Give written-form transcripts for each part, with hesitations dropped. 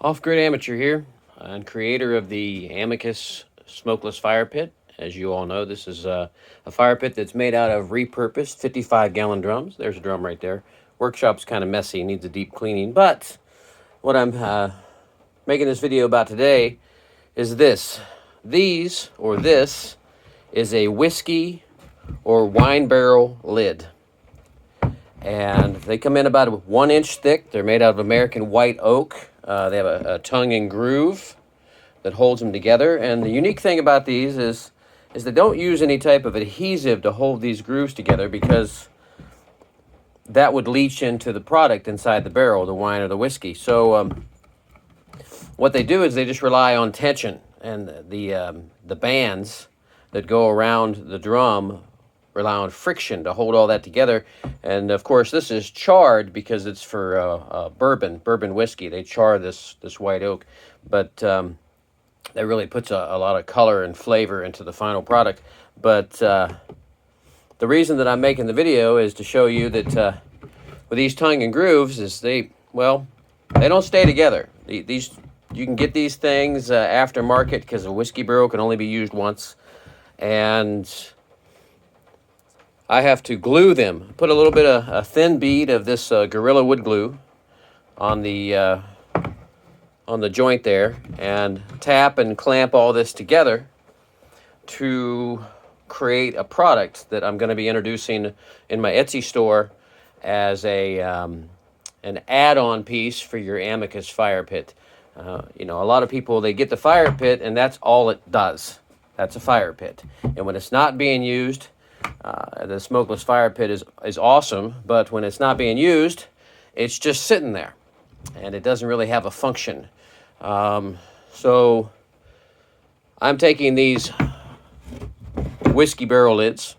Off-grid amateur here, and creator of the Amicus Smokeless Fire Pit. As you all know, this is a fire pit that's made out of repurposed 55-gallon drums. There's a drum right there. Workshop's kind of messy, needs a deep cleaning. But what I'm making this video about today is this. This is a whiskey or wine barrel lid. And they come in about 1 inch thick. They're made out of American white oak. They have a tongue and groove that holds them together. And the unique thing about these is they don't use any type of adhesive to hold these grooves together, because that would leach into the product inside the barrel, the wine or the whiskey. So what they do is they just rely on tension, and the bands that go around the drum rely on friction to hold all that together. And of course, this is charred because it's for bourbon whiskey. They char this white oak, but that really puts a lot of color and flavor into the final product. But the reason that I'm making the video is to show you that with these tongue and grooves is they don't stay together. These, you can get these things aftermarket, because a whiskey barrel can only be used once, and I have to glue them. Put a little bit of a thin bead of this Gorilla wood glue on the joint there, and tap and clamp all this together to create a product that I'm going to be introducing in my Etsy store as an add-on piece for your Amicus Fire Pit. A lot of people, they get the fire pit and that's all it does. That's a fire pit. And when it's not being used, the Smokeless Fire Pit is awesome, but when it's not being used, it's just sitting there, and it doesn't really have a function. So I'm taking these whiskey barrel lids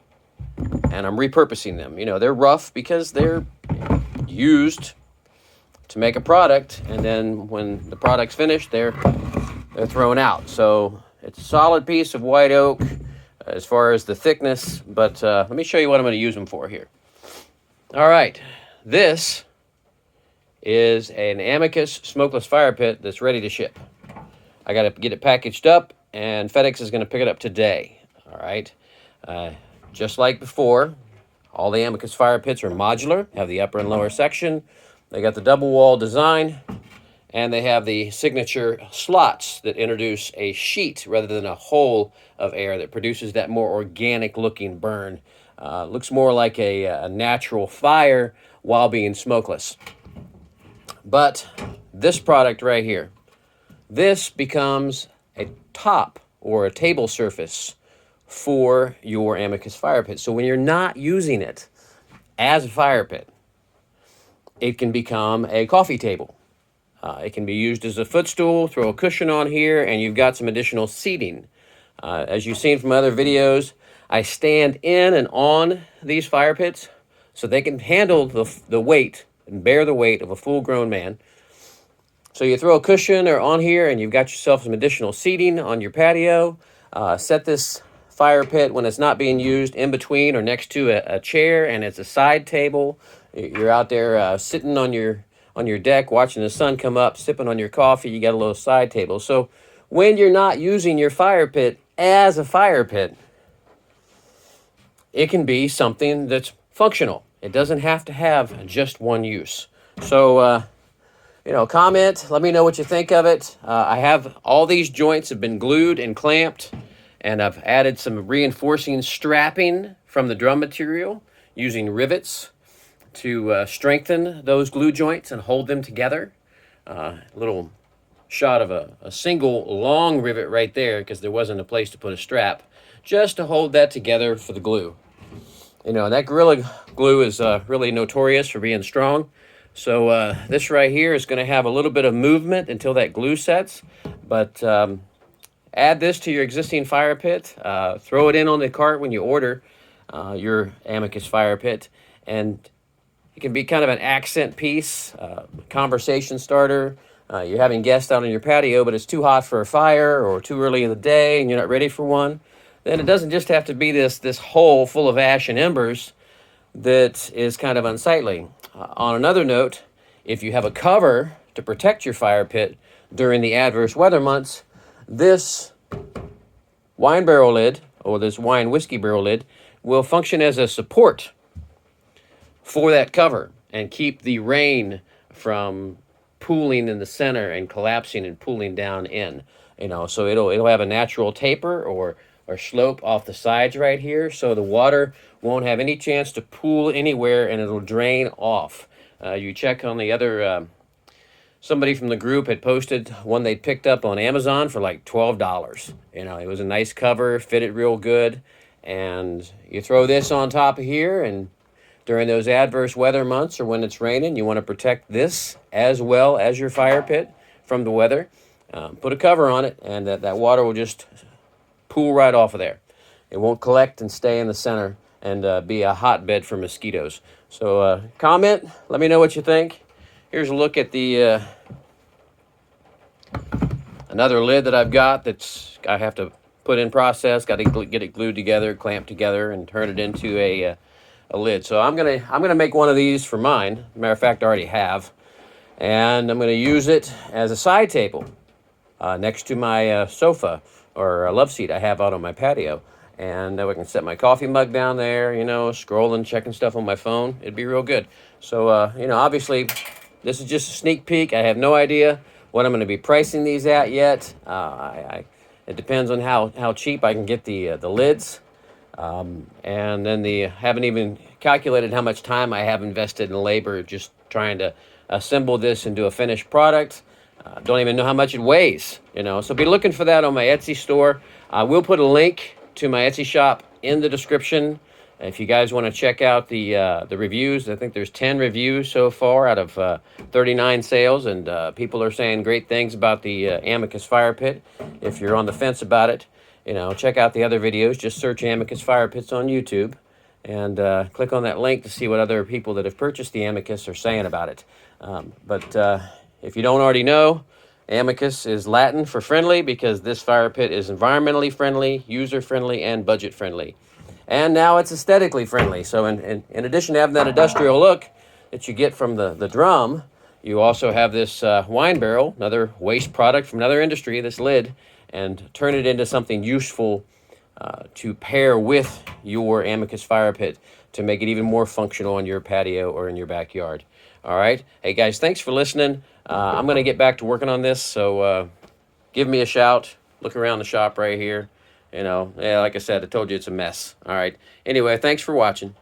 and I'm repurposing them. They're rough because they're used to make a product, and then when the product's finished, they're thrown out. So it's a solid piece of white oak as far as the thickness, but let me show you what I'm going to use them for here. All right, this is an Amicus Smokeless Fire Pit that's ready to ship. I got to get it packaged up, and FedEx is going to pick it up today. All right, just like before, all the Amicus Fire Pits are modular, have the upper and lower section. They got the double wall design, and they have the signature slots that introduce a sheet rather than a hole of air that produces that more organic looking burn. Looks more like a natural fire while being smokeless. But this product right here, this becomes a top or a table surface for your Amicus Fire Pit. So when you're not using it as a fire pit, it can become a coffee table. It can be used as a footstool, throw a cushion on here, and you've got some additional seating. As you've seen from other videos, I stand in and on these fire pits so they can handle the weight and bear the weight of a full-grown man. So you throw a cushion or on here, and you've got yourself some additional seating on your patio. Set this fire pit, when it's not being used, in between or next to a chair, and it's a side table. You're out there sitting on your deck watching the sun come up, sipping on your coffee. You got a little side table. So when you're not using your fire pit as a fire pit, it can be something that's functional. It doesn't have to have just one use. So comment, let me know what you think of it. I have all these joints have been glued and clamped, and I've added some reinforcing strapping from the drum material using rivets to strengthen those glue joints and hold them together. A little shot of a single long rivet right there, because there wasn't a place to put a strap, just to hold that together for the glue. That Gorilla glue is really notorious for being strong. So this right here is going to have a little bit of movement until that glue sets. But add this to your existing fire pit. Throw it in on the cart when you order your Amicus Fire Pit, and it can be kind of an accent piece, conversation starter. You're having guests out on your patio, but it's too hot for a fire or too early in the day and you're not ready for one. Then it doesn't just have to be this hole full of ash and embers that is kind of unsightly. On another note, if you have a cover to protect your fire pit during the adverse weather months, this wine barrel lid, or this wine whiskey barrel lid, will function as a support for that cover and keep the rain from pooling in the center and collapsing and pooling down in. So it'll have a natural taper or slope off the sides right here, so the water won't have any chance to pool anywhere, and it'll drain off. You check on the other. Somebody from the group had posted one they picked up on Amazon for like $12. It was a nice cover, fitted real good, and you throw this on top of here, and during those adverse weather months or when it's raining, you want to protect this as well as your fire pit from the weather. Put a cover on it, and that water will just pool right off of there. It won't collect and stay in the center and be a hotbed for mosquitoes. So comment, let me know what you think. Here's a look at the another lid that I've got that's I have to put in process. Got to get it glued together, clamped together, and turn it into a lid. So I'm gonna make one of these for mine. Matter of fact, I already have, and I'm gonna use it as a side table next to my sofa or love seat I have out on my patio. And that way I can set my coffee mug down there, scrolling, checking stuff on my phone. It'd be real good. So, obviously, this is just a sneak peek. I have no idea what I'm going to be pricing these at yet. It depends on how cheap I can get the lids. And then haven't even calculated how much time I have invested in labor just trying to assemble this into a finished product. Don't even know how much it weighs, So be looking for that on my Etsy store. I will put a link to my Etsy shop in the description. If you guys want to check out the reviews, I think there's 10 reviews so far out of 39 sales, and people are saying great things about the Amicus Fire Pit. If you're on the fence about it, check out the other videos. Just search Amicus Fire Pits on YouTube and click on that link to see what other people that have purchased the Amicus are saying about it. But if you don't already know, Amicus is Latin for friendly, because this fire pit is environmentally friendly, user-friendly, and budget-friendly. And now it's aesthetically friendly. So in addition to having that industrial look that you get from the drum, you also have this wine barrel, another waste product from another industry, this lid, and turn it into something useful to pair with your Amicus Fire Pit to make it even more functional on your patio or in your backyard. All right. Hey, guys, thanks for listening. I'm going to get back to working on this, so give me a shout. Look around the shop right here. Like I said, I told you it's a mess. All right. Anyway, thanks for watching.